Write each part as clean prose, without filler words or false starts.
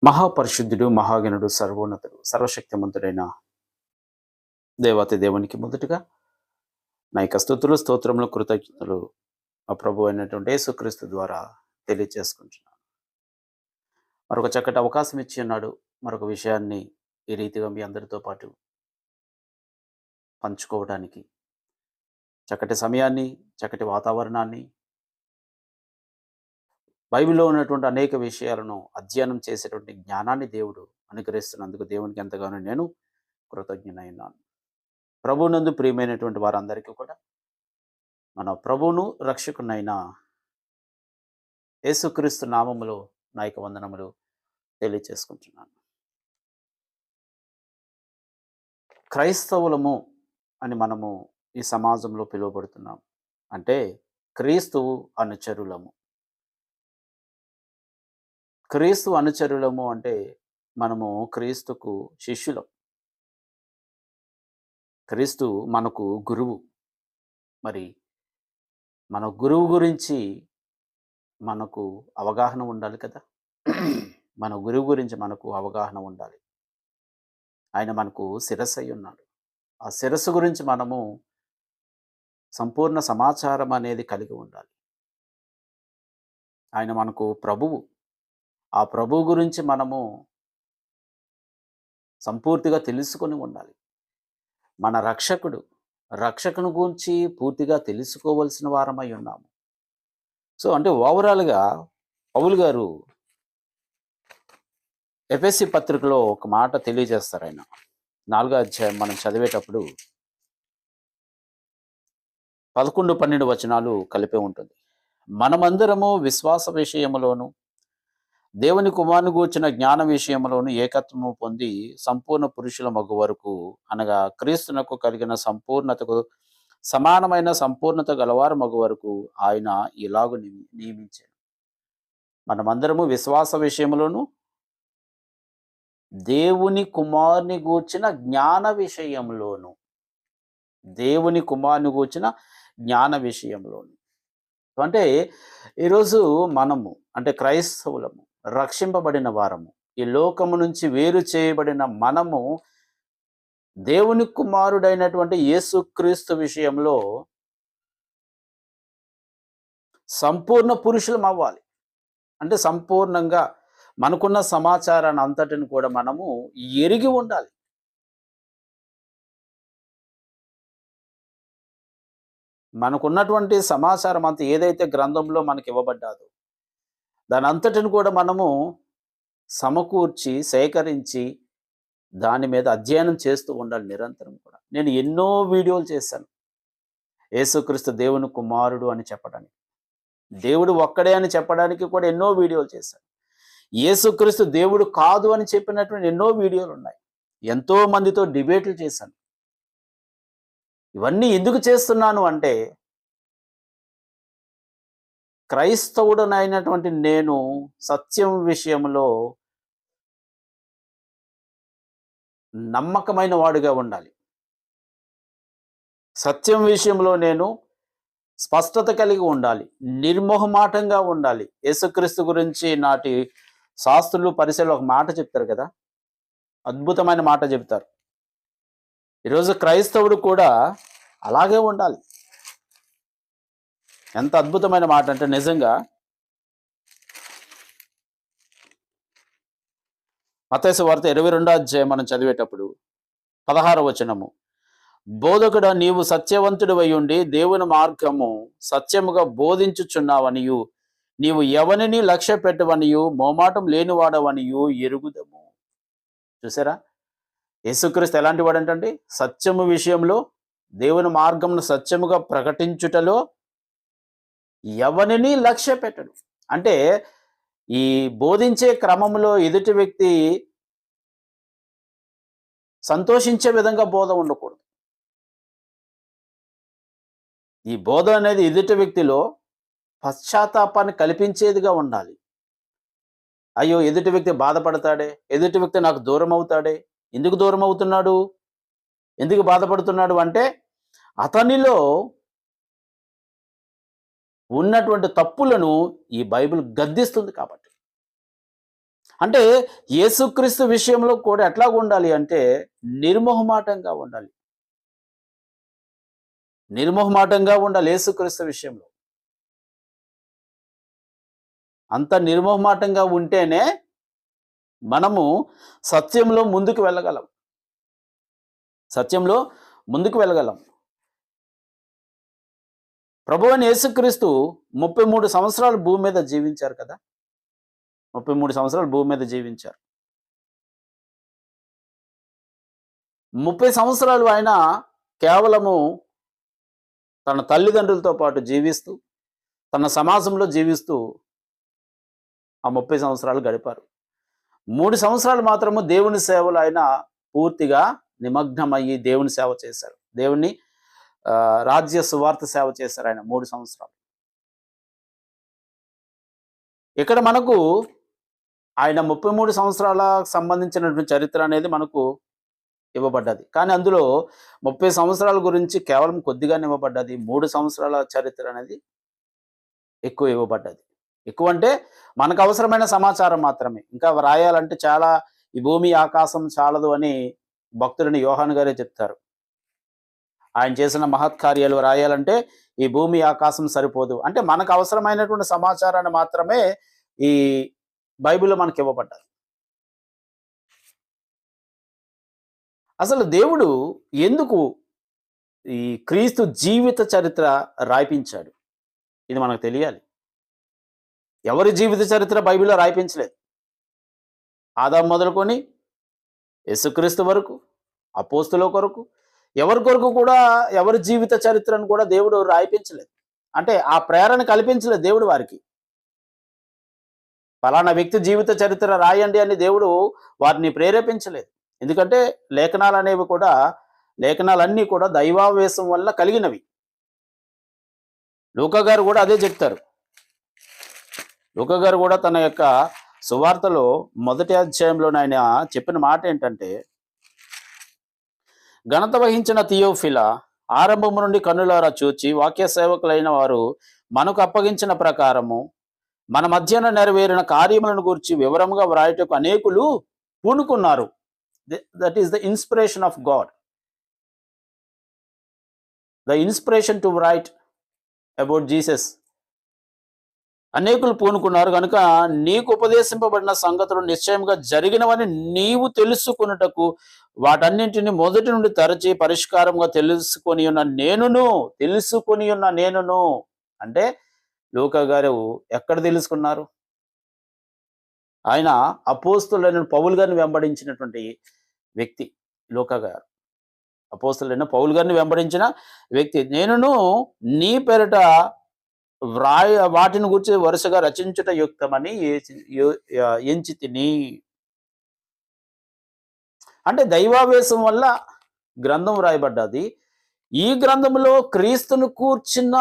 మహాపరిశుద్ధుడు, మహాగణుడు, సర్వోన్నతుడు, సర్వశక్తిమంతుడైన దేవాతి దేవునికి మొదటగా నా యొక్క స్తుతులు, స్తోత్రములు, కృతజ్ఞతలు మా ప్రభు అయినటువంటి యేసుక్రీస్తు ద్వారా తెలియచేసుకుంటున్నాను. మరొక చక్కటి అవకాశం ఇచ్చి ఉన్నాడు. మరొక విషయాన్ని ఈ రీతిగా మీ అందరితో పాటు పంచుకోవడానికి చక్కటి సమయాన్ని, చక్కటి వాతావరణాన్ని, బైబిల్లో ఉన్నటువంటి అనేక విషయాలను అధ్యయనం చేసేటువంటి జ్ఞానాన్ని దేవుడు అనుగ్రహిస్తున్నందుకు దేవునికి ఎంతగానో నేను కృతజ్ఞనైనాను. ప్రభువునందు ప్రియమైనటువంటి వారందరికీ కూడా మన ప్రభువును రక్షకునైన యేసుక్రీస్తు నామములో నా యొక్క వందనములు తెలియచేసుకుంటున్నాను. క్రైస్తవులము అని మనము ఈ సమాజంలో పిలువబడుతున్నాం. అంటే క్రీస్తు అనుచరులము. క్రీస్తు అనుచరులము అంటే మనము క్రీస్తుకు శిష్యులం. క్రీస్తు మనకు గురువు. మరి మన గురువు గురించి మనకు అవగాహన ఉండాలి కదా. మన గురువు గురించి మనకు అవగాహన ఉండాలి. ఆయన మనకు శిరస్సు అయి ఉన్నాడు. ఆ శిరస్సు గురించి మనము సంపూర్ణ సమాచారం అనేది కలిగి ఉండాలి. ఆయన మనకు ప్రభువు. ఆ ప్రభువు గురించి మనము సంపూర్తిగా తెలుసుకొని ఉండాలి. మన రక్షకుడు, రక్షకుని గురించి పూర్తిగా తెలుసుకోవలసిన వారమై ఉన్నాము. సో అంటే ఓవరాల్‌గా పౌలు గారు ఎఫెసీ పత్రికలో ఒక మాట తెలియజేస్తారు ఆయన. 4వ అధ్యాయం మనం చదివేటప్పుడు 11, 12 వచనాలు కలిపే ఉంటుంది. మనమందరము విశ్వాస విషయములోను దేవుని కుమారుని గూర్చిన జ్ఞాన విషయములోను ఏకత్వము పొంది సంపూర్ణ పురుషుల మగు వరకు, అనగా క్రీస్తునకు కలిగిన సంపూర్ణతకు సమానమైన సంపూర్ణత గలవారు మగు వరకు ఆయన ఇలాగు నియమించాడు. మనమందరము విశ్వాస విషయములోను దేవుని కుమారుని గూర్చిన జ్ఞాన విషయంలోను, దేవుని కుమారుని గూర్చిన జ్ఞాన విషయంలోను. అంటే ఈరోజు మనము అంటే క్రైస్తవులము, రక్షింపబడిన వారము, ఈ లోకము నుంచి వేరు చేయబడిన మనము దేవుని కుమారుడైనటువంటి యేసుక్రీస్తు విషయంలో సంపూర్ణ పురుషులం అవ్వాలి. అంటే సంపూర్ణంగా మనకున్న సమాచారాన్ని అంతటిని కూడా మనము ఎరిగి ఉండాలి. మనకున్నటువంటి సమాచారం అంతా ఏదైతే గ్రంథంలో మనకి ఇవ్వబడ్డాదో దాని అంతటిని కూడా మనము సమకూర్చి, సేకరించి దాని మీద అధ్యయనం చేస్తూ ఉండాలి నిరంతరం కూడా. నేను ఎన్నో వీడియోలు చేశాను యేసుక్రీస్తు దేవుని కుమారుడు అని చెప్పడానికి, దేవుడు ఒక్కడే అని చెప్పడానికి కూడా ఎన్నో వీడియోలు చేశాను. యేసుక్రీస్తు దేవుడు కాదు అని చెప్పినటువంటి ఎన్నో వీడియోలు ఉన్నాయి. ఎంతో మందితో డిబేట్లు చేశాను. ఇవన్నీ ఎందుకు చేస్తున్నాను అంటే క్రైస్తవుడనైనటువంటి నేను సత్యం విషయంలో నమ్మకమైన వాడుగా ఉండాలి. సత్యం విషయంలో నేను స్పష్టత కలిగి ఉండాలి, నిర్మోహమాటంగా ఉండాలి. యేసుక్రీస్తు గురించి నాటి శాస్త్రులు, పరిసరులు ఒక మాట చెప్తారు కదా, అద్భుతమైన మాట చెప్తారు. ఈరోజు క్రైస్తవుడు కూడా అలాగే ఉండాలి. ఎంత అద్భుతమైన మాట అంటే నిజంగా మత్తయి సువార్త 22వ అధ్యాయం మనం చదివేటప్పుడు 16వ వచనము, బోధకుడా నీవు సత్యవంతుడివై ఉండి దేవుని మార్గము సత్యముగా బోధించుచున్నావనియు నీవు ఎవరిని లక్ష్య పెట్టవనియు మోమాటం లేనివాడవనియు ఎరుగుదము. చూసారా, యేసుక్రీస్తు ఎలాంటి వాడంటండి? సత్యము విషయంలో, దేవుని మార్గమును సత్యముగా ప్రకటించుటలో ఎవరిని లక్ష్య పెట్టడు. అంటే ఈ బోధించే క్రమంలో ఎదుటి వ్యక్తి సంతోషించే విధంగా బోధ ఉండకూడదు. ఈ బోధ అనేది ఎదుటి వ్యక్తిలో పశ్చాత్తాపాన్ని కల్పించేదిగా ఉండాలి. అయ్యో, ఎదుటి వ్యక్తి బాధపడతాడే, ఎదుటి వ్యక్తి నాకు దూరం అవుతాడే, ఎందుకు దూరం అవుతున్నాడు, ఎందుకు బాధపడుతున్నాడు అంటే అతనిలో ఉన్నటువంటి తప్పులను ఈ బైబిల్ గద్దిస్తుంది కాబట్టి. అంటే యేసుక్రీస్తు విషయంలో కూడా ఎట్లా ఉండాలి అంటే నిర్మోహమాటంగా ఉండాలి. నిర్మోహమాటంగా ఉండాలి యేసుక్రీస్తు విషయంలో. అంత నిర్మోహమాటంగా ఉంటేనే మనము సత్యంలో ముందుకు వెళ్ళగలం. సత్యంలో ముందుకు వెళ్ళగలం. ప్రభువైన యేసుక్రీస్తు 33 సంవత్సరాలు భూమి మీద జీవించారు కదా! 33 సంవత్సరాలు భూమి మీద జీవించారు. 30 సంవత్సరాలు ఆయన కేవలము తన తల్లిదండ్రులతో పాటు జీవిస్తూ, తన సమాజంలో జీవిస్తూ ఆ 30 సంవత్సరాలు గడిపారు. 3 సంవత్సరాలు మాత్రము దేవుని సేవలో ఆయన పూర్తిగా నిమగ్నమయ్యి దేవుని సేవ చేశారు. దేవుని రాజ్య సువార్త సేవ చేశారు ఆయన 3 సంవత్సరాలు. ఇక్కడ మనకు ఆయన 33 సంవత్సరాలకు సంబంధించినటువంటి చరిత్ర అనేది మనకు ఇవ్వబడ్డది. కానీ అందులో 30 సంవత్సరాల గురించి కేవలం కొద్దిగానే ఇవ్వబడ్డది. 3 సంవత్సరాల చరిత్ర అనేది ఎక్కువ ఇవ్వబడ్డది. ఎక్కువ అంటే మనకు అవసరమైన సమాచారం మాత్రమే. ఇంకా వ్రాయాలంటే చాలా ఈ భూమి ఆకాశం చాలదు అని భక్తుడిని యోహాను గారే చెప్తారు. ఆయన చేసిన మహత్కార్యాలు రాయాలంటే ఈ భూమి ఆకాశం సరిపోదు. అంటే మనకు అవసరమైనటువంటి సమాచారాన్ని మాత్రమే ఈ బైబిల్లో మనకి ఇవ్వబడ్డది. అసలు దేవుడు ఎందుకు ఈ క్రీస్తు జీవిత చరిత్ర రాయించాడు? ఇది మనకు తెలియాలి. ఎవరి జీవిత చరిత్ర బైబిల్లో రాయించలేదు. ఆదాము మొదలుకొని యేసుక్రీస్తు వరకు, అపోస్తుల కొరకు, ఎవరి కొరకు కూడా ఎవరి జీవిత చరిత్రను కూడా దేవుడు రాయించలేదు. అంటే ఆ ప్రేరణ కల్పించలేదు దేవుడు వారికి. ఫలానా వ్యక్తి జీవిత చరిత్ర రాయండి అని దేవుడు వారిని ప్రేరేపించలేదు. ఎందుకంటే లేఖనాలన్నీ కూడా దైవావేశం వల్ల కలిగినవి. లూకా గారు కూడా అదే చెప్తారు. లూకా గారు కూడా తన యొక్క సువార్తలో మొదటి అధ్యాయంలో ఆయన చెప్పిన మాట ఏంటంటే, ఘనత వహించిన థియోఫిల, ఆరంభము నుండి కన్నులారా చూచి వాక్య సేవకులైన వారు మనకు అప్పగించిన ప్రకారము మన మధ్యన నెరవేరిన కార్యములను గురించి వివరముగా వ్రాయటకు అనేకులు పూనుకున్నారు. That is the inspiration of God. The inspiration to write about Jesus. అనేకులు పూనుకున్నారు కనుక నీకు ఉపదేశింపబడిన సంగతులు నిశ్చయంగా జరిగినవని నీవు తెలుసుకున్నటకు వాటన్నింటిని మొదటి నుండి తరచి పరిష్కారంగా తెలుసుకొని ఉన్న నేనును అంటే లూకా గారు ఎక్కడ తెలుసుకున్నారు? ఆయన అపోస్తులైన పౌలు గారిని వెంబడించినటువంటి వ్యక్తి లూకా గారు. అపోస్తులైన పౌలు గారిని వెంబడించిన వ్యక్తి. నేనును నీ పేరిట వాటిని గురించి వరుసగా రచించుట యుక్తమని ఎంచి తిని. అంటే దైవావేశం వల్ల గ్రంథం రాయబడ్డది. ఈ గ్రంథంలో క్రీస్తును కూర్చున్న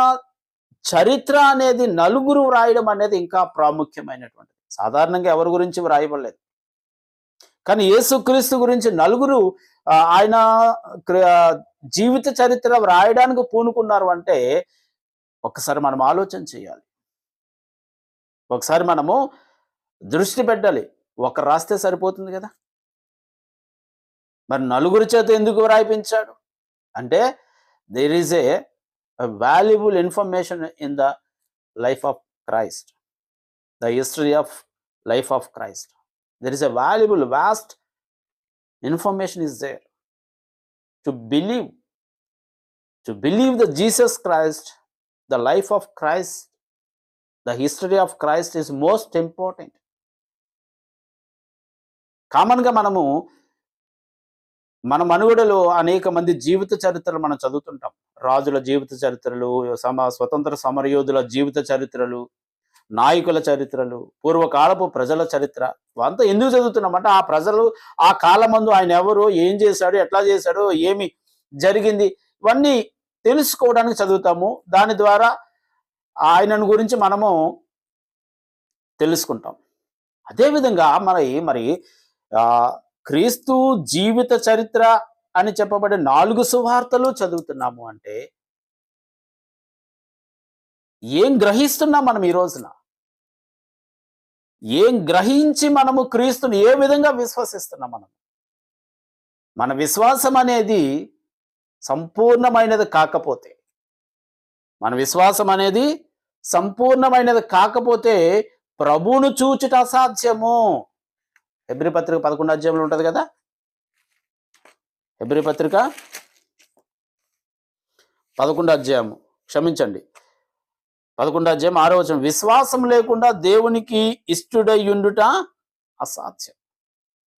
చరిత్ర అనేది నలుగురు వ్రాయడం అనేది ఇంకా ప్రాముఖ్యమైనటువంటిది. సాధారణంగా ఎవరి గురించి వ్రాయబడలేదు. కానీ యేసుక్రీస్తు గురించి నలుగురు ఆయన జీవిత చరిత్ర వ్రాయడానికి పూనుకున్నారు అంటే ఒకసారి మనం ఆలోచన చేయాలి. ఒకసారి మనము దృష్టి పెట్టాలి. ఒకరు రాస్తే సరిపోతుంది కదా, మరి నలుగురి చేత ఎందుకు రాయిపించాడు అంటే there is a valuable information in the life of Christ, the history of life of Christ. There is a valuable vast information is there to believe the Jesus Christ. The life of Christ, the history of Christ is most important. కామన్గా మన మనుగడలో అనేక మంది జీవిత చరిత్రలు మనం చదువుతుంటాం. రాజుల జీవిత చరిత్రలు, స్వతంత్ర సమరయోధుల జీవిత చరిత్రలు, నాయకుల చరిత్రలు, పూర్వకాలపు ప్రజల చరిత్ర. అంతా ఎందుకు చదువుతున్నామంటే ఆ ప్రజలు ఆ కాలమందు ఆయన ఎవరు, ఏం చేశాడు, ఎట్లా చేశాడు, ఏమి జరిగింది, ఇవన్నీ తెలుసుకోవడానికి చదువుతాము. దాని ద్వారా ఆయనను గురించి మనము తెలుసుకుంటాం. అదేవిధంగా మరి క్రీస్తు జీవిత చరిత్ర అని చెప్పబడే 4 సువార్తలు చదువుతున్నాము అంటే ఏం గ్రహిస్తున్నాం మనం ఈ రోజున? ఏం గ్రహించి మనము క్రీస్తుని ఏ విధంగా విశ్వసిస్తున్నాం మనం? మన విశ్వాసం అనేది సంపూర్ణమైనది కాకపోతే, మన విశ్వాసం అనేది సంపూర్ణమైనది కాకపోతే ప్రభువును చూచుట అసాధ్యము. హెబ్రీ పత్రిక 11 అధ్యాయంలో ఉంటుంది కదా. హెబ్రీ పత్రిక 11 అధ్యాయము, క్షమించండి, 11 అధ్యాయం 6వ వచనం, విశ్వాసం లేకుండా దేవునికి ఇష్టుడై ఉండుట అసాధ్యం.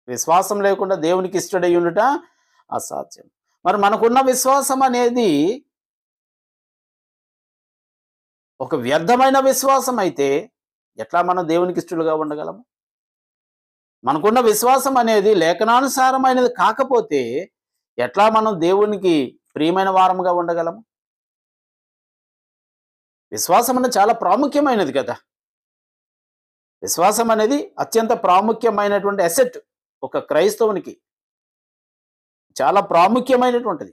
విశ్వాసం లేకుండా దేవునికి ఇష్టడై ఉండుట అసాధ్యం. మరి మనకున్న విశ్వాసం అనేది ఒక వ్యర్థమైన విశ్వాసం అయితే ఎట్లా మనం దేవునికి ఇష్టలుగా ఉండగలము? మనకున్న విశ్వాసం అనేది లేఖనానుసారమైనది కాకపోతే ఎట్లా మనం దేవునికి ప్రియమైన వారముగా ఉండగలము? విశ్వాసం అనేది చాలా ప్రాముఖ్యమైనది కదా. విశ్వాసం అనేది అత్యంత ప్రాముఖ్యమైనటువంటి అసెట్ ఒక క్రైస్తవునికి, చాలా ప్రాముఖ్యమైనటువంటిది.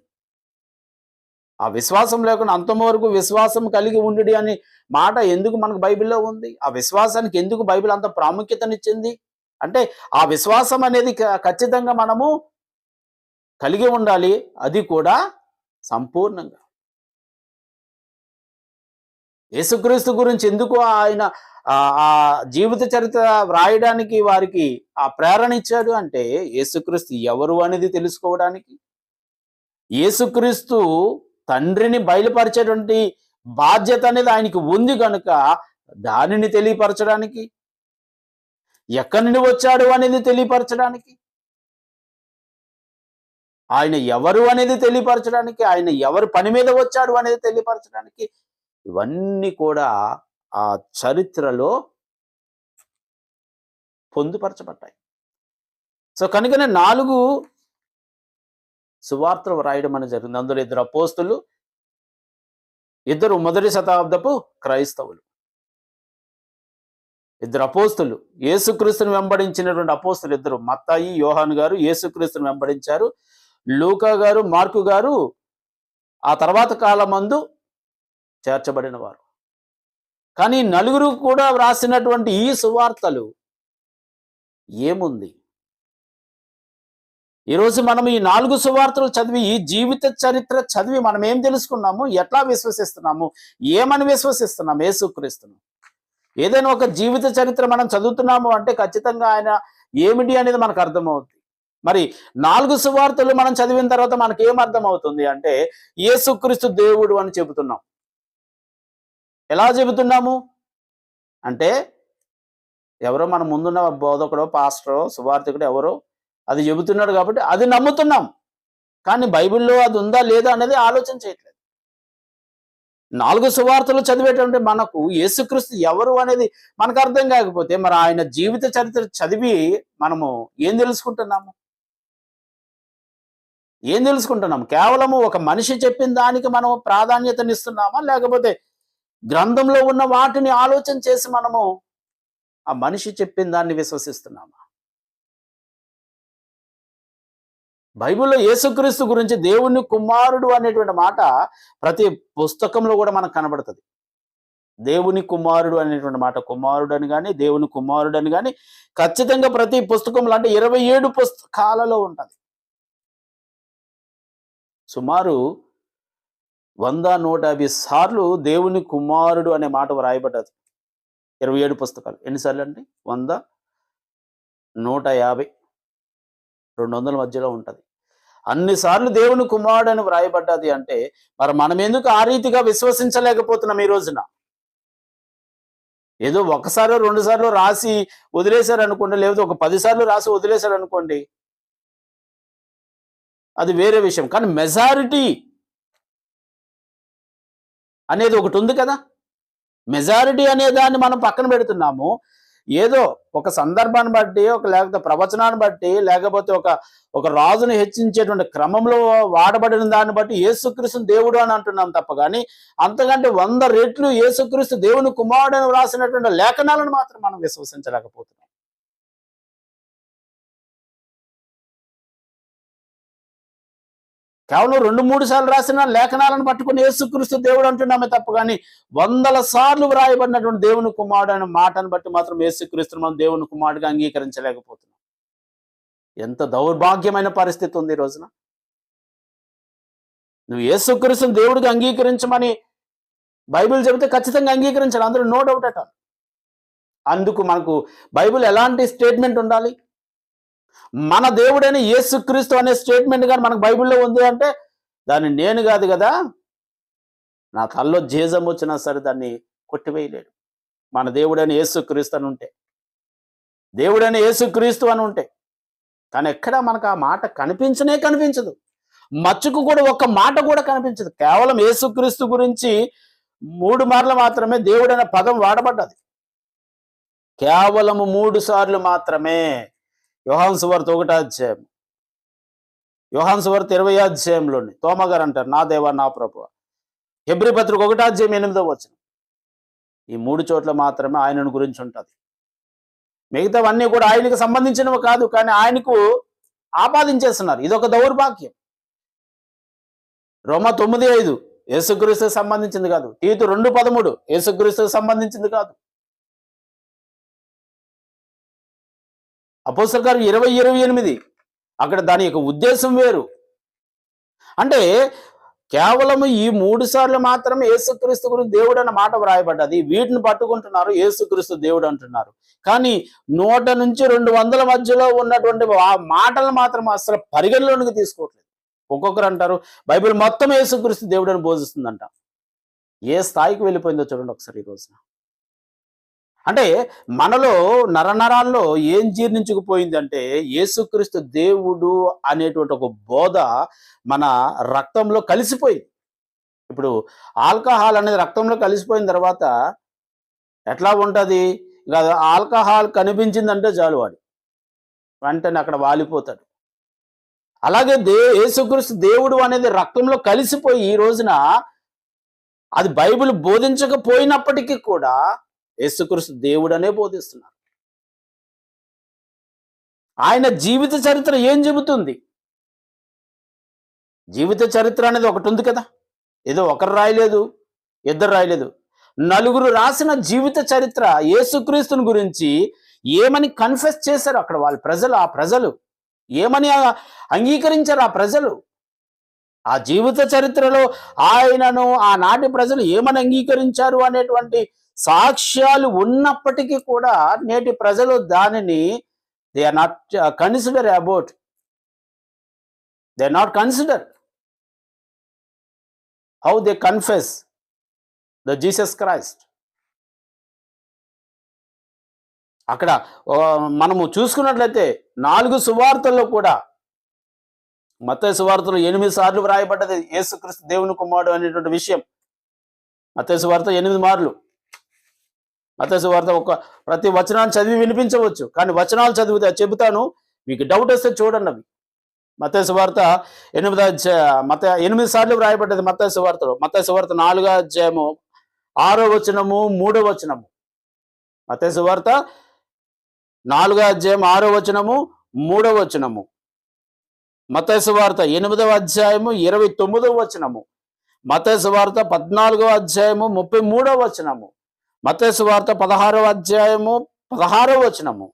ఆ విశ్వాసం లేకుండా అంతం వరకు విశ్వాసం కలిగి ఉండుడి అనే మాట ఎందుకు మనకు బైబిల్లో ఉంది? ఆ విశ్వాసానికి ఎందుకు బైబిల్ అంత ప్రాముఖ్యతనిచ్చింది అంటే, ఆ విశ్వాసం అనేది ఖచ్చితంగా మనము కలిగి ఉండాలి, అది కూడా సంపూర్ణంగా. యేసుక్రీస్తు గురించి ఎందుకు ఆయన ఆ జీవిత చరిత్ర వ్రాయడానికి వారికి ఆ ప్రేరణ ఇచ్చాడు అంటే, యేసుక్రీస్తు ఎవరు అనేది తెలుసుకోవడానికి, యేసుక్రీస్తు తండ్రిని బయలుపరిచేటువంటి బాధ్యత అనేది ఆయనకి ఉంది కనుక దానిని తెలియపరచడానికి, ఎక్కడి నుండి వచ్చాడు అనేది తెలియపరచడానికి, ఆయన ఎవరు అనేది తెలియపరచడానికి, ఆయన ఎవరు పని మీద వచ్చాడు అనేది తెలియపరచడానికి, ఇవన్నీ కూడా ఆ చరిత్రలో పొందుపరచబడ్డాయి. సో కనుకనే 4 సువార్తలు వ్రాయడం అనేది జరిగింది. అందులో 2 అపోస్తులు, 2 మొదటి శతాబ్దపు క్రైస్తవులు. 2 అపోస్తులు, యేసుక్రీస్తుని వెంబడించినటువంటి అపోస్తులు 2, మత్తాయి, యోహాను గారు యేసుక్రీస్తుని వెంబడించారు. లూకా గారు, మార్కు గారు ఆ తర్వాత కాలమందు చేర్చబడిన వారు. కానీ 4 కూడా వ్రాసినటువంటి ఈ సువార్తలు ఏముంది? ఈరోజు మనం ఈ 4 సువార్తలు చదివి, ఈ జీవిత చరిత్ర చదివి మనం ఏం తెలుసుకున్నాము? ఎట్లా విశ్వసిస్తున్నాము? ఏమని విశ్వసిస్తున్నాము యేసుక్రీస్తును? ఏదైనా ఒక జీవిత చరిత్ర మనం చదువుతున్నాము అంటే ఖచ్చితంగా ఆయన ఏమిటి అనేది మనకు అర్థమవుతుంది. మరి 4 సువార్తలు మనం చదివిన తర్వాత మనకి ఏం అర్థమవుతుంది అంటే, యేసుక్రీస్తు దేవుడు అని చెబుతున్నాం. ఎలా చెబుతున్నాము అంటే, ఎవరో మన ముందున్న బోధకుడో, పాస్టరో, సువార్థికుడో ఎవరో అది చెబుతున్నాడు కాబట్టి అది నమ్ముతున్నాం. కానీ బైబిల్లో అది ఉందా లేదా అనేది ఆలోచన చేయట్లేదు. 4 సువార్తలు చదివేటువంటి మనకు యేసుక్రీస్తు ఎవరు అనేది మనకు అర్థం కాకపోతే మరి ఆయన జీవిత చరిత్ర చదివి మనము ఏం తెలుసుకుంటున్నాము? ఏం తెలుసుకుంటున్నాము? కేవలము ఒక మనిషి చెప్పిన దానికి మనం ప్రాధాన్యతనిస్తున్నామా, లేకపోతే గ్రంథంలో ఉన్న వాటిని ఆలోచన చేసి మనము ఆ మనిషి చెప్పిన దాన్ని విశ్వసిస్తున్నామా? బైబిల్లో యేసుక్రీస్తు గురించి దేవుని కుమారుడు అనేటువంటి మాట ప్రతి పుస్తకంలో కూడా మనకు కనబడుతుంది. దేవుని కుమారుడు అనేటువంటి మాట, కుమారుడు అని కానీ, దేవుని కుమారుడు అని కానీ ఖచ్చితంగా ప్రతి పుస్తకంలో, అంటే 27 పుస్తకాలలో ఉంటుంది. సుమారు 100-150 సార్లు దేవుని కుమారుడు అనే మాట వ్రాయబడ్డది. 27 పుస్తకాలు. ఎన్నిసార్లు అండి? 100, 150, 200 మధ్యలో ఉంటుంది. అన్నిసార్లు దేవుని కుమారుడు అని వ్రాయబడ్డది అంటే మరి మనం ఎందుకు ఆ రీతిగా విశ్వసించలేకపోతున్నాం ఈ రోజున? ఏదో 1 సారో 2 సార్లు రాసి వదిలేశారు అనుకోండి, లేకపోతే ఒక 10 సార్లు రాసి వదిలేశారు అనుకోండి, అది వేరే విషయం. కానీ మెజారిటీ అనేది ఒకటి ఉంది కదా. మెజారిటీ అనే దాన్ని మనం పక్కన పెడుతున్నాము. ఏదో ఒక సందర్భాన్ని బట్టి, లేకపోతే ప్రవచనాన్ని బట్టి, లేకపోతే ఒక రాజును హెచ్చించేటువంటి క్రమంలో వాడబడిన దాన్ని బట్టి యేసుక్రీస్తు దేవుడు అని అంటున్నాం తప్ప కానీ అంతకంటే 100 రెట్లు యేసుక్రీస్తు దేవుని కుమారుడు అని వ్రాసినటువంటి లేఖనాలను మాత్రం మనం విశ్వసించలేకపోతున్నాం. కేవలం 2-3 సార్లు రాసిన లేఖనాలను పట్టుకుని యేసుక్రీస్తు దేవుడు అంటున్నామే తప్ప కానీ 100 సార్లు వ్రాయబడినటువంటి దేవుని కుమారుడు అనే మాటను బట్టి మాత్రం యేసుక్రీస్తును మనం దేవుని కుమారుడిగా అంగీకరించలేకపోతున్నాం. ఎంత దౌర్భాగ్యమైన పరిస్థితి ఉంది ఈ రోజున. నువ్వు యేసుక్రీస్తును దేవుడిగా అంగీకరించమని బైబిల్ చెబితే ఖచ్చితంగా అంగీకరించాలి, అందులో నో డౌట్ అట. అందుకు మనకు బైబిల్ ఎలాంటి స్టేట్మెంట్ ఉండాలి? మన దేవుడైన యేసుక్రీస్తు అనే స్టేట్మెంట్ కానీ మనకు బైబిల్లో ఉంది అంటే దాన్ని నేను కాదు కదా, నా తల్లో జేజం వచ్చినా సరే దాన్ని కొట్టివేయలేడు. మన దేవుడైన యేసుక్రీస్తు అని ఉంటే, దేవుడైన యేసుక్రీస్తు అని ఉంటే. కానీ ఎక్కడ మనకు ఆ మాట కనిపించదు. మచ్చుకు కూడా ఒక్క మాట కూడా కనిపించదు. కేవలం యేసుక్రీస్తు గురించి 3 మార్లు మాత్రమే దేవుడైన పదం వాడబడ్డది. కేవలము 3 సార్లు మాత్రమే. యోహాను సువార్త 1వ అధ్యాయం, యోహాను సువార్త 20వ అధ్యాయంలోని తోమగారు అంటారు, నా దేవా నా ప్రభువా. హెబ్రీ పత్రిక 1వ అధ్యాయం 8వ వచనం. ఈ 3 చోట్ల మాత్రమే ఆయనను గురించి ఉంటుంది. మిగతావన్నీ కూడా ఆయనకు సంబంధించినవి కాదు, కానీ ఆయనకు ఆపాదించేస్తున్నారు. ఇదొక దౌర్భాగ్యం. రోమా 9:5 యేసుక్రీస్తుకు సంబంధించింది కాదు. తీతు 2:13 యేసుక్రీస్తుకు సంబంధించింది కాదు. అపోస్తలుల కార్యం 20:28 అక్కడ దాని యొక్క ఉద్దేశం వేరు. అంటే కేవలం ఈ 3 సార్లు మాత్రమే యేసుక్రీస్తు గురించి దేవుడు అన్న మాట వ్రాయబడ్డది. వీటిని పట్టుకుంటున్నారు, యేసుక్రీస్తు దేవుడు అంటున్నారు. కానీ 100 నుంచి 200 మధ్యలో ఉన్నటువంటి ఆ మాటలు మాత్రం అసలు పరిగణలోనికి తీసుకోవట్లేదు. ఒక్కొక్కరు అంటారు బైబిల్ మొత్తం యేసుక్రీస్తు దేవుడు అని బోధిస్తుందంట. ఏ స్థాయికి వెళ్ళిపోయిందో చూడండి ఒకసారి ఈ రోజున. అంటే మనలో నరనరాల్లో ఏం జీర్ణించుకుపోయిందంటే యేసుక్రీస్తు దేవుడు అనేటువంటి ఒక బోధ మన రక్తంలో కలిసిపోయింది. ఇప్పుడు ఆల్కహాల్ అనేది రక్తంలో కలిసిపోయిన తర్వాత ఎట్లా ఉంటుంది? ఇక ఆల్కహాల్ కనిపించిందంటే చాలు వాడు వెంటనే అక్కడ వాలిపోతాడు. అలాగే యేసుక్రీస్తు దేవుడు అనేది రక్తంలో కలిసిపోయి ఈ రోజున అది బైబిల్ బోధించకపోయినప్పటికీ కూడా యేసుక్రీస్తు దేవుడు అనే బోధిస్తున్నారు. ఆయన జీవిత చరిత్ర ఏం చెబుతుంది? జీవిత చరిత్ర అనేది ఒకటి ఉంది కదా, ఏదో ఒకరు రాయలేదు, ఇద్దరు రాయలేదు, 4 రాసిన జీవిత చరిత్ర యేసుక్రీస్తుని గురించి ఏమని కన్ఫెస్ చేశారు అక్కడ వాళ్ళ ప్రజలు. ఆ ప్రజలు ఏమని అంగీకరించారు? ఆ ప్రజలు ఆ జీవిత చరిత్రలో ఆయనను ఆనాటి ప్రజలు ఏమని అంగీకరించారు అనేటువంటి సాక్ష్యాలు ఉన్నప్పటికీ కూడా నేటి ప్రజలు దానిని they are not consider about, they are not consider how they confess the Jesus Christ. అక్కడ మనము చూసుకున్నట్లయితే 4 సువార్తల్లో కూడా మత్తయి సువార్తలో 8 సార్లు వ్రాయబడ్డది యేసుక్రీస్తు దేవుని కుమారుడు అనేటువంటి విషయం. మత్తయి సువార్త 8 మార్లు. మత్తయి సువార్త ప్రతి వచనాన్ని చదివి వినిపించవచ్చు, కానీ వచనాలు చదివితే చెబుతాను, మీకు డౌట్ వస్తే చూడండి అవి. మత్తయి సువార్త 8 సార్లు వ్రాయబడ్డది మత్తయి సువార్తలో. మత్తయి సువార్త 4వ అధ్యాయము 6వ వచనము 3వ వచనము. మత్తయి సువార్త 4వ అధ్యాయం 6వ వచనము 3వ వచనము. మత్తయి సువార్త 8వ అధ్యాయము 29వ వచనము. మత్తయి సువార్త 14వ అధ్యాయము 33వ వచనము. మత్తయి సువార్త 16వ అధ్యాయము 16వ వచనము.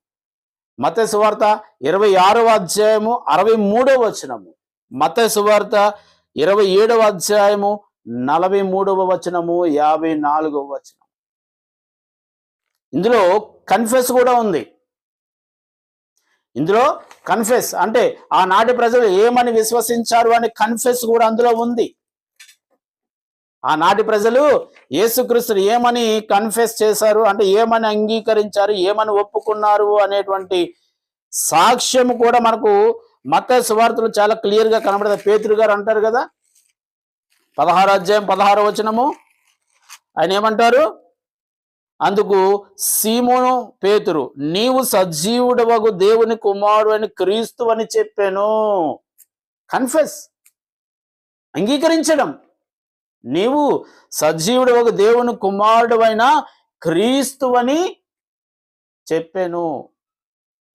మత్తయి సువార్త 26వ అధ్యాయము 63వ వచనము. మత్తయి సువార్త 27వ అధ్యాయము 43వ వచనము 54వ వచనం. ఇందులో కన్ఫెస్ కూడా ఉంది. ఇందులో కన్ఫెస్ అంటే ఆనాటి ప్రజలు ఏమని విశ్వసించారు అని కన్ఫెస్ కూడా అందులో ఉంది. ఆనాటి ప్రజలు యేసుక్రీస్తుని ఏమని కన్ఫెస్ చేశారు అంటే ఏమని అంగీకరించారు, ఏమని ఒప్పుకున్నారు అనేటువంటి సాక్ష్యం కూడా మనకు మత్తయి సువార్తలో చాలా క్లియర్గా కనబడుతుంది. పేతురు గారు అంటారు కదా, 16వ అధ్యాయం 16వ వచనము, ఆయన ఏమంటారు? అందుకు సీమోను పేతురు, నీవు సజీవుడవగు దేవుని కుమారుడు అని క్రీస్తు అని చెప్పాను. కన్ఫెస్, అంగీకరించడం. నీవు సజీవుడవగు దేవుని కుమారుడు అయిన క్రీస్తు అని చెప్పాను.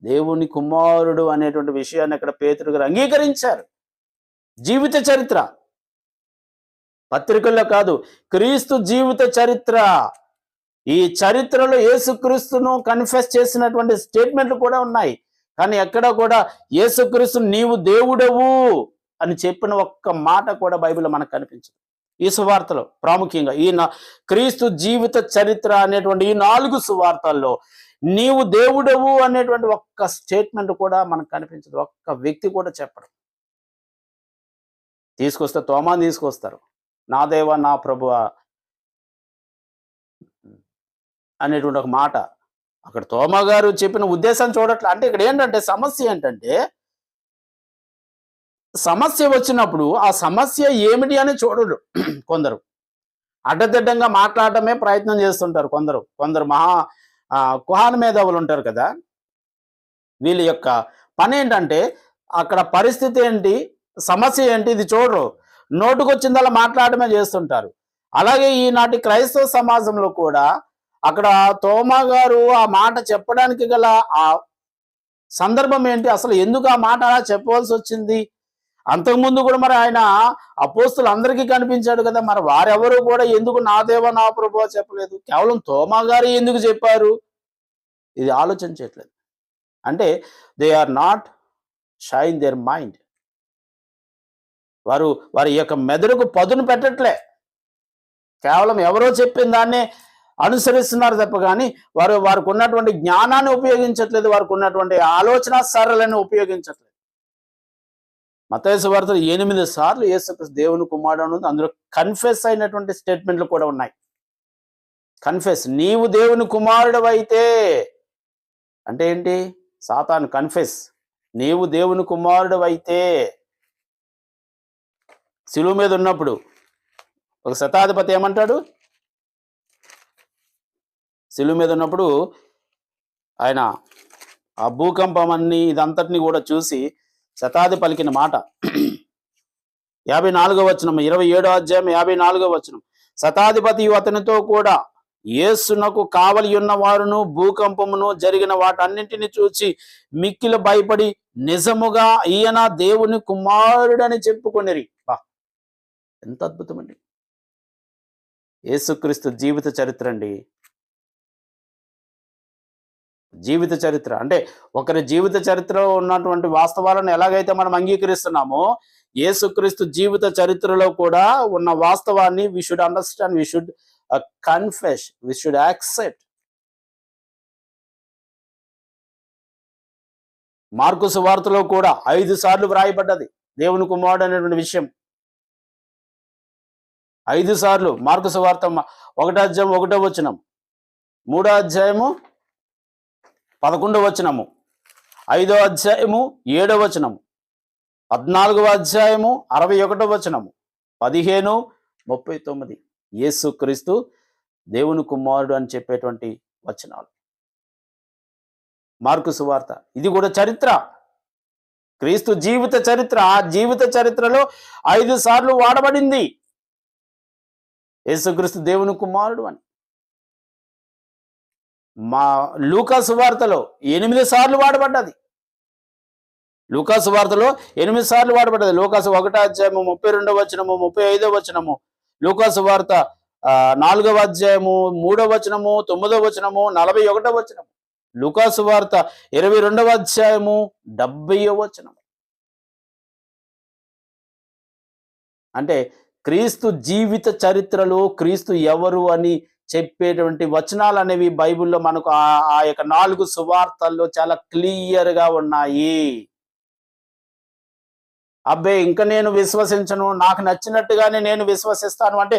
దేవుని కుమారుడు అనేటువంటి విషయాన్ని అక్కడ పేతురు గారు అంగీకరించారు. జీవిత చరిత్ర, పత్రికల్లో కాదు, క్రీస్తు జీవిత చరిత్ర. ఈ చరిత్రలో యేసుక్రీస్తును కన్ఫెస్ చేసినటువంటి స్టేట్మెంట్లు కూడా ఉన్నాయి. కానీ ఎక్కడ కూడా యేసుక్రీస్తు నీవు దేవుడవు అని చెప్పిన ఒక్క మాట కూడా బైబిల్లో మనకు కనిపించదు. ఈ సువార్తలో ప్రాముఖ్యంగా క్రీస్తు జీవిత చరిత్ర అనేటువంటి ఈ 4 సువార్తల్లో నీవు దేవుడవు అనేటువంటి ఒక్క స్టేట్మెంట్ కూడా మనకు కనిపించదు. ఒక్క వ్యక్తి కూడా చెప్పడు. తీసుకొస్తే తోమాని తీసుకొస్తారు, నా దేవా నా ప్రభువా అనేటువంటి ఒక మాట. అక్కడ తోమా గారు చెప్పిన ఉద్దేశం చూడట్లే. అంటే ఇక్కడ ఏంటంటే సమస్య ఏంటంటే, సమస్య వచ్చినప్పుడు ఆ సమస్య ఏమిటి అని చూడరు కొందరు. అడ్డదిడ్డంగా మాట్లాడటమే ప్రయత్నం చేస్తుంటారు కొందరు కుహాన మేధావులు ఉంటారు కదా. వీళ్ళ యొక్క పని ఏంటంటే అక్కడ పరిస్థితి ఏంటి, సమస్య ఏంటి ఇది చూడరు, నోటుకొచ్చిందలా మాట్లాడమే చేస్తుంటారు. అలాగే ఈనాటి క్రైస్తవ సమాజంలో కూడా అక్కడ తోమా గారు ఆ మాట చెప్పడానికి గల ఆ సందర్భం ఏంటి, అసలు ఎందుకు ఆ మాట అలా చెప్పవలసి వచ్చింది? అంతకుముందు కూడా మరి ఆయన అపోస్తులు అందరికీ కనిపించాడు కదా, మరి వారెవరు కూడా ఎందుకు నా దేవా నా ప్రభువా చెప్పలేదు? కేవలం తోమా గారు ఎందుకు చెప్పారు? ఇది ఆలోచించట్లేదు. అంటే they are not shine their mind. వారి యొక్క మెదడుకు పదును పెట్టట్లే. కేవలం ఎవరో చెప్పిన దాన్నే అనుసరిస్తున్నారు తప్ప కానీ వారికి ఉన్నటువంటి జ్ఞానాన్ని ఉపయోగించట్లేదు, వారికి ఉన్నటువంటి ఆలోచన సరళని ఉపయోగించట్లేదు. మత్తయి సువార్తలో 8 సార్లు యేసుక్రీస్తు దేవుని కుమారుడు అని ఉంది. అందులో కన్ఫెస్ అయినటువంటి స్టేట్మెంట్లు కూడా ఉన్నాయి. కన్ఫెస్, నీవు దేవుని కుమారుడు అయితే అంటే ఏంటి? సాతాను కన్ఫెస్, నీవు దేవుని కుమారుడు అయితే. శిలువ మీద ఉన్నప్పుడు ఒక శతాధిపతి ఏమంటాడు? శిలువ మీద ఉన్నప్పుడు ఆయన ఆ భూకంపం అన్ని ఇదంతటిని కూడా చూసి శతాధి పలికిన మాట 54వ వచనం, 27వ అధ్యాయం 54వ వచనం. శతాధిపతి అతనితో కూడా యేసునకు కావలి ఉన్న వారును భూకంపమును జరిగిన వాటన్నింటిని చూచి మిక్కిలి భయపడి నిజముగా ఈయన దేవుని కుమారుడని చెప్పుకొనిరి. ఎంత అద్భుతం అండి! యేసుక్రీస్తు జీవిత చరిత్ర అండి. జీవిత చరిత్ర అంటే ఒకరి జీవిత చరిత్రలో ఉన్నటువంటి వాస్తవాలను ఎలాగైతే మనం అంగీకరిస్తున్నామో, యేసుక్రీస్తు జీవిత చరిత్రలో కూడా ఉన్న వాస్తవాన్ని we should understand, we should confess, we should accept. Mark సువార్తలో కూడా 5 సార్లు వ్రాయబడ్డది దేవుని కుమారుడు అనేటువంటి విషయం. 5 సార్లు మార్కు సువార్త 1వ అధ్యాయం 1వ వచనం, 3వ అధ్యాయము 11వ వచనము, 5వ అధ్యాయము 7వ వచనము, 14వ అధ్యాయము 61వ వచనము, 15:39 యేసుక్రీస్తు దేవుని కుమారుడు అని చెప్పేటువంటి వచనాలు. మార్కు సువార్త ఇది కూడా చరిత్ర, క్రీస్తు జీవిత చరిత్ర. ఆ జీవిత చరిత్రలో 5 సార్లు వాడబడింది యేసుక్రీస్తు దేవుని కుమారుడు అని. మా లూకా సువార్తలో 8 సార్లు వాడబడ్డది. లూకా సువార్తలో 8 సార్లు వాడబడ్డది. లూకా 1వ అధ్యాయము 32వ వచనము, 35వ వచనము, లూకా సువార్త 4వ అధ్యాయము 3వ వచనము, 9వ వచనము, 41వ వచనము, లూకా సువార్త 22వ అధ్యాయము 70వ వచనము. అంటే క్రీస్తు జీవిత చరిత్రలో క్రీస్తు ఎవరు అని చెప్పేటువంటి వచనాలు అనేవి బైబిల్లో మనకు ఆ యొక్క 4 సువార్తల్లో చాలా క్లియర్గా ఉన్నాయి. అబ్బే ఇంకా నేను విశ్వసించను, నాకు నచ్చినట్టుగానే నేను విశ్వసిస్తాను అంటే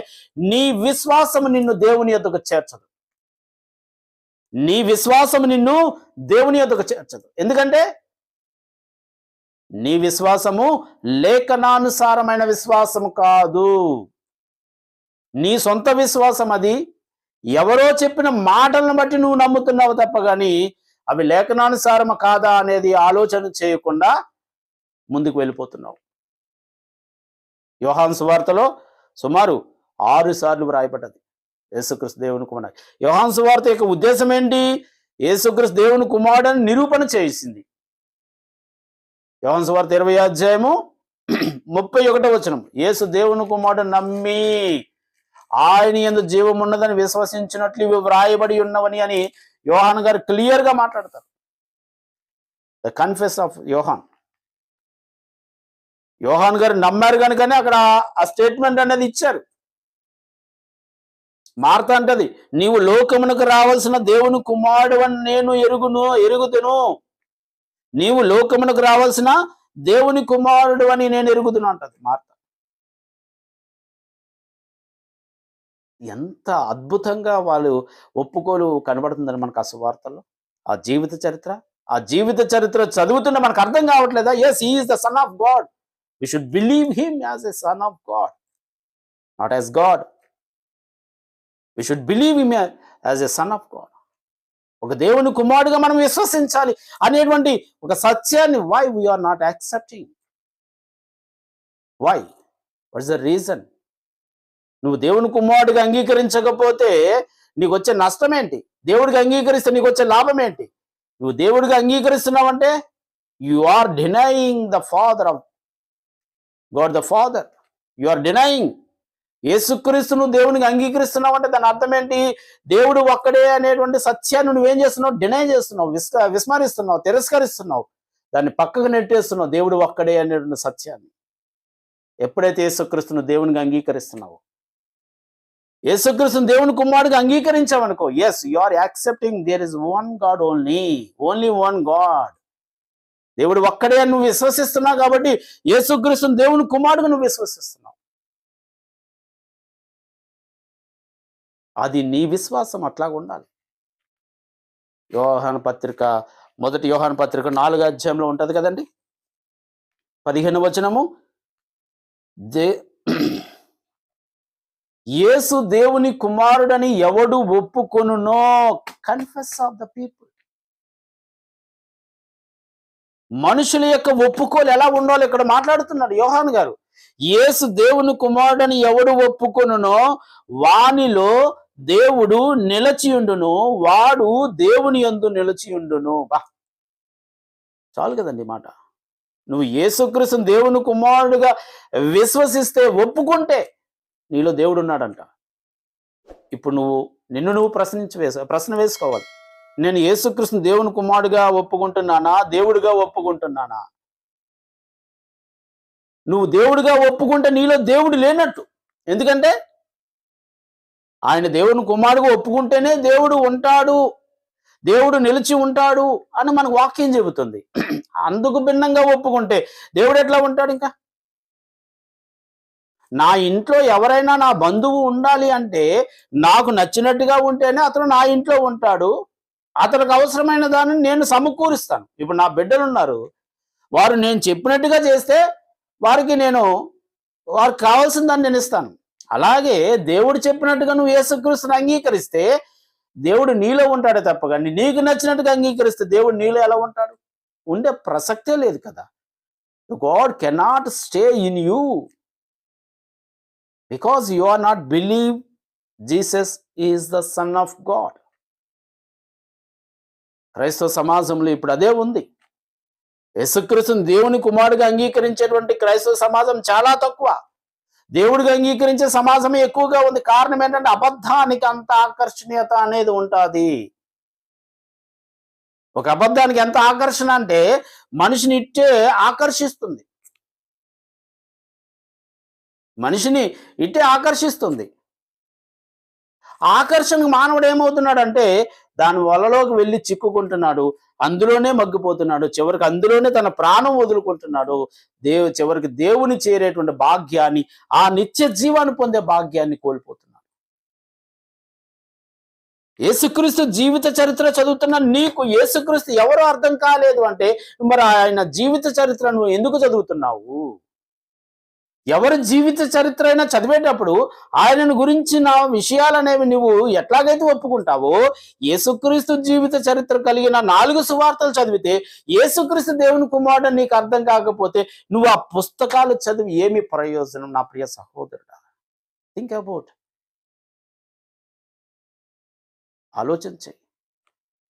నీ విశ్వాసము నిన్ను దేవుని యొద్దకు చేర్చదు. నీ విశ్వాసము నిన్ను దేవుని యొద్దకు చేర్చదు. ఎందుకంటే నీ విశ్వాసము లేఖనానుసారమైన విశ్వాసము కాదు, నీ సొంత విశ్వాసం. అది ఎవరో చెప్పిన మాటలను బట్టి నువ్వు నమ్ముతున్నావు తప్ప కానీ అవి లేఖనానుసారము కాదా అనేది ఆలోచన చేయకుండా ముందుకు వెళ్ళిపోతున్నావు. యోహాను సువార్తలో సుమారు 6 సార్లు వ్రాయబడ్డది యేసుక్రీస్తు దేవుని కుమారుడు. యోహాను సువార్త యొక్క ఉద్దేశం ఏంటి? యేసుక్రీస్తు దేవుని కుమారుడని నిరూపణ చేసింది. యోహాను సువార్త 20వ అధ్యాయము 31వ వచనం, యేసు దేవుని కుమారుడు నమ్మి ఆయన యందు జీవం ఉన్నదని విశ్వసించినట్లు ఇవి వ్రాయబడి ఉన్నవని అని యోహాన్ గారు క్లియర్ గా మాట్లాడతారు. ద కన్ఫెస్ ఆఫ్ యోహాన్ గారు నమ్మారు కనుకనే అక్కడ ఆ స్టేట్మెంట్ అనేది ఇచ్చారు. మార్త అంటది, నీవు లోకమునకు రావాల్సిన దేవుని కుమారుడు అని నేను ఎరుగుతును. నీవు లోకమునకు రావాల్సిన దేవుని కుమారుడు అని నేను ఎరుగుతును అంటది మార్త. ఎంత అద్భుతంగా వాళ్ళు ఒప్పుకోలు కనబడుతుందని మనకు ఆ సువార్తల్లో. ఆ జీవిత చరిత్ర చదువుతుంటే మనకు అర్థం కావట్లేదా? Yes, he is the son of God. We should believe him as a son of God, not as God. We should believe him as a son of God. ఒక దేవుని కుమారుడుగా మనం విశ్వసించాలి అనేటువంటి ఒక సత్యాన్ని why we are not accepting? Why? What is the reason? నువ్వు దేవుని కుమారుడిగా అంగీకరించకపోతే నీకు వచ్చే నష్టం ఏంటి? దేవుడికి అంగీకరిస్తే నీకు వచ్చే లాభం ఏంటి? నువ్వు దేవుడిగా అంగీకరిస్తున్నావంటే you are denying the father of God, the father. You are denying యేసుక్రీస్తు. నువ్వు దేవునికి అంగీకరిస్తున్నావు అంటే దాని అర్థం ఏంటి? దేవుడు ఒక్కడే అనేటువంటి సత్యాన్ని నువ్వేం చేస్తున్నావు? డినై చేస్తున్నావు, విస్మరిస్తున్నావు, తిరస్కరిస్తున్నావు, దాన్ని పక్కకు నెట్టేస్తున్నావు. దేవుడు ఒక్కడే అనేటువంటి సత్యాన్ని ఎప్పుడైతే యేసుక్రీస్తును దేవునికి అంగీకరిస్తున్నావు, యేసుక్రీస్తును దేవుని కుమారుడిగా అంగీకరించావనుకో, yes, you are accepting there is one God, only one God. దేవుడు ఒక్కడే అని నువ్వు విశ్వసిస్తున్నావు కాబట్టి యేసుక్రీస్తును దేవుని కుమారుడుగా నువ్వు విశ్వసిస్తున్నావు. అది నీ విశ్వాసం అట్లాగా ఉండాలి. మొదటి యోహాను పత్రిక 4వ అధ్యాయంలో ఉంటది కదండి, 15వ వచనము, యేసు దేవుని కుమారుడని ఎవడు ఒప్పుకొనునో, కన్ఫెస్ ఆఫ్ ద పీపుల్. మనుషుల యొక్క ఒప్పుకోలు ఎలా ఉండాలో ఇక్కడ మాట్లాడుతున్నాడు యోహాను గారు. యేసు దేవుని కుమారుడని ఎవడు ఒప్పుకొనునో వానిలో దేవుడు నిలచియుండును, వాడు దేవుని యందు నిలచియుండును. చాలు కదండి మాట. నువ్వు యేసుక్రీస్తును దేవుని కుమారుడుగా విశ్వసిస్తే, ఒప్పుకుంటే నీలో దేవుడు ఉన్నాడంట. ఇప్పుడు నిన్ను ప్రశ్న వేసుకోవాలి. నేను యేసుక్రీస్తును దేవుని కుమారుడుగా ఒప్పుకుంటున్నానా, దేవుడిగా ఒప్పుకుంటున్నానా? నువ్వు దేవుడిగా ఒప్పుకుంటే నీలో దేవుడు లేనట్టు. ఎందుకంటే ఆయన దేవుని కుమారుడుగా ఒప్పుకుంటేనే దేవుడు ఉంటాడు, దేవుడు నిలిచి ఉంటాడు అని మనకు వాక్యం చెబుతుంది. అందుకు భిన్నంగా ఒప్పుకుంటే దేవుడు ఎట్లా ఉంటాడు? ఇంకా నా ఇంట్లో ఎవరైనా నా బంధువు ఉండాలి అంటే నాకు నచ్చినట్టుగా ఉంటేనే అతను నా ఇంట్లో ఉంటాడు. అతనికి అవసరమైన దానిని నేను సమకూరుస్తాను. ఇప్పుడు నా బిడ్డలు ఉన్నారు, వారు నేను చెప్పినట్టుగా చేస్తే వారికి కావాల్సిన దాన్ని నేను ఇస్తాను. అలాగే దేవుడు చెప్పినట్టుగా నువ్వు యేసుక్రీస్తుని అంగీకరిస్తే దేవుడు నీలో ఉంటాడే తప్ప, కానీ నీకు నచ్చినట్టుగా అంగీకరిస్తే దేవుడు నీలో ఎలా ఉంటాడు? ఉండే ప్రసక్తే లేదు కదా. God cannot stay in you because you are not believe Jesus is the son of God. క్రైస్తవ సమాజంలో ఇప్పుడు అదే ఉంది. యేసుక్రీస్తుని దేవుని కుమారుడిగా అంగీకరించేటువంటి క్రైస్తవ సమాజం చాలా తక్కువ. దేవుడిగా అంగీకరించే సమాజమే ఎక్కువగా ఉంది. కారణం ఏంటంటే అబద్ధానికి అంత ఆకర్షణీయత అనేది ఉంటుంది. ఒక అబద్ధానికి ఎంత ఆకర్షణ అంటే మనిషిని ఇట్టే ఆకర్షిస్తుంది. ఆకర్షణకు మానవుడు ఏమవుతున్నాడంటే దాని వలలోకి వెళ్ళి చిక్కుకుంటున్నాడు, అందులోనే మగ్గిపోతున్నాడు, చివరికి అందులోనే తన ప్రాణం వదులుకుంటున్నాడు. చివరికి దేవుని చేరేటువంటి భాగ్యాన్ని, ఆ నిత్య జీవాన్ని పొందే భాగ్యాన్ని కోల్పోతున్నాడు. యేసుక్రీస్తు జీవిత చరిత్ర చదువుతున్న నీకు యేసుక్రీస్తు ఎవరో అర్థం కాలేదు అంటే మరి ఆయన జీవిత చరిత్ర నువ్వు ఎందుకు చదువుతున్నావు? ఎవరి జీవిత చరిత్ర అయినా చదివేటప్పుడు ఆయనను గురించిన విషయాలనేవి నువ్వు ఎట్లాగైతే ఒప్పుకుంటావో, యేసుక్రీస్తు జీవిత చరిత్ర కలిగిన 4 సువార్తలు చదివితే యేసుక్రీస్తు దేవుని కుమారుడు నీకు అర్థం కాకపోతే నువ్వు ఆ పుస్తకాలు చదివి ఏమి ప్రయోజనం? నా ప్రియ సహోదరుడా, థింక్ అబౌట్, ఆలోచించే.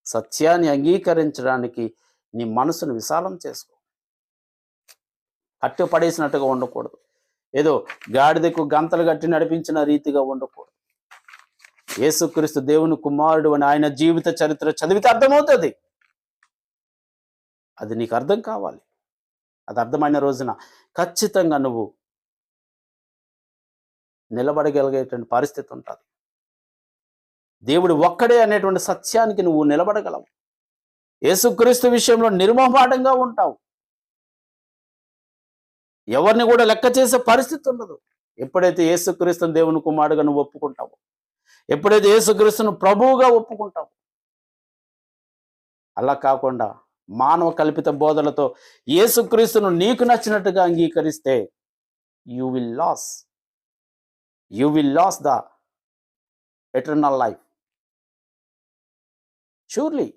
సత్యాన్ని అంగీకరించడానికి నీ మనసును విశాలం చేసుకో. అట్టు పడేసినట్టుగా ఉండకూడదు. ఏదో గాడిదకు గంతలు కట్టి నడిపించిన రీతిగా ఉండకూడదు. యేసుక్రీస్తు దేవుని కుమారుడు అని ఆయన జీవిత చరిత్ర చదివితే అర్థమవుతుంది. అది నీకు అర్థం కావాలి. అది అర్థమైన రోజున ఖచ్చితంగా నువ్వు నిలబడగలిగేటువంటి పరిస్థితి ఉంటుంది. దేవుడు ఒక్కడే అనేటువంటి సత్యానికి నువ్వు నిలబడగలవు. యేసుక్రీస్తు విషయంలో నిర్మోహమాటంగా ఉంటావు. ఎవరిని కూడా లెక్క చేసే పరిస్థితి ఉండదు. ఎప్పుడైతే యేసుక్రీస్తును దేవుని కుమారుడుగా నువ్వు ఒప్పుకుంటావు, ఎప్పుడైతే యేసుక్రీస్తును ప్రభువుగా ఒప్పుకుంటావు, అలా కాకుండా మానవ కల్పిత బోధలతో యేసుక్రీస్తును నీకు నచ్చినట్టుగా అంగీకరిస్తే you will lose the eternal life. Surely,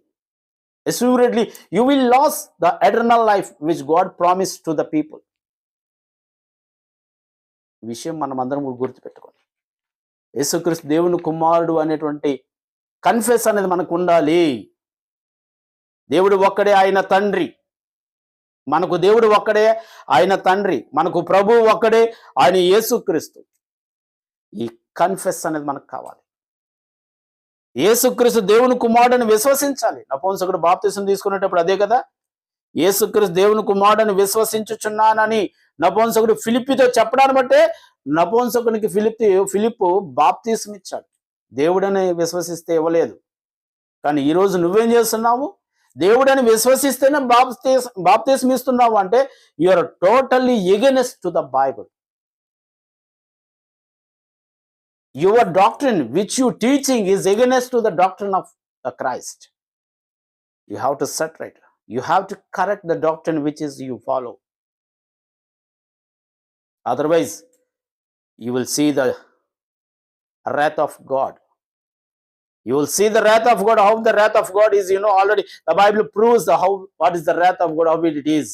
assuredly, you will lose the eternal life which God promised to the people. ఈ విషయం మనం అందరం గుర్తుపెట్టుకోవాలి. యేసుక్రీస్తు దేవుని కుమారుడు అనేటువంటి కన్ఫెస్ అనేది మనకు ఉండాలి. దేవుడు ఒక్కడే ఆయన తండ్రి, మనకు దేవుడు ఒక్కడే ఆయన తండ్రి, మనకు ప్రభువు ఒక్కడే ఆయన యేసుక్రీస్తు. ఈ కన్ఫెస్ అనేది మనకు కావాలి. యేసుక్రీస్తు దేవుని కుమారుడని విశ్వసించాలి. నపుంసకుడు బాప్తిసం తీసుకునేటప్పుడు అదే కదా, యేసుక్రీస్తు దేవుని కుమారుడని విశ్వసించుచున్నానని నపుంసకుడు ఫిలిప్పితో చెప్పడాన్ని బట్టే నపుంసకునికి ఫిలిప్పు బాప్తిసం ఇచ్చాడు. దేవుడని విశ్వసిస్తే ఇవ్వలేదు. కానీ ఈరోజు నువ్వేం చేస్తున్నావు? దేవుడని విశ్వసిస్తేనే బాప్తిసం ఇస్తున్నావు అంటే you are totally against to the Bible. Your doctrine which you teaching is against to the doctrine of the Christ. You have to set right. You have to correct the doctrine which is you follow. Otherwise, you will see the wrath of God. You will see the wrath of God. How the wrath of God is, already the Bible proves what is the wrath of God, how it is.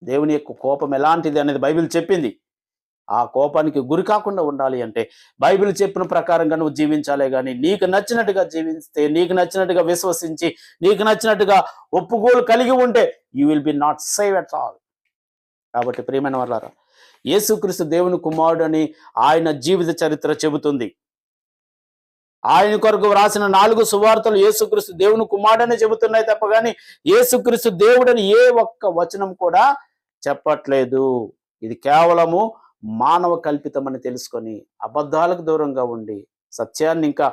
దేవుని యొక్క కోపం ఎలాంటిది అనేది Bible చెప్పింది. ఆ కోపానికి గురి కాకుండా ఉండాలి అంటే బైబిల్ చెప్పిన ప్రకారంగా నువ్వు జీవించాలే కానీ నీకు నచ్చినట్టుగా జీవిస్తే, నీకు నచ్చినట్టుగా విశ్వసించి, నీకు నచ్చినట్టుగా ఒప్పుకోలు కలిగి ఉంటే you will be not save at all. కాబట్టి ప్రియమైన వారలారా, యేసుక్రీస్తు దేవుని కుమారుడు అని ఆయన జీవిత చరిత్ర చెబుతుంది. ఆయన కొరకు వ్రాసిన 4 సువార్తలు యేసుక్రీస్తు దేవుని కుమారుడని చెబుతున్నాయి తప్ప కానీ యేసుక్రీస్తు దేవుడని ఏ ఒక్క వచనం కూడా చెప్పట్లేదు. ఇది కేవలము మానవ కల్పితమని తెలుసుకొని అబద్ధాలకు దూరంగా ఉండి సత్యాన్ని ఇంకా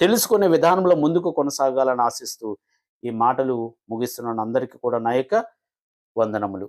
తెలుసుకునే విధానంలో ముందుకు కొనసాగాలని ఆశిస్తూ ఈ మాటలు ముగిస్తున్నాను. అందరికీ కూడా నా యొక్క వందనములు.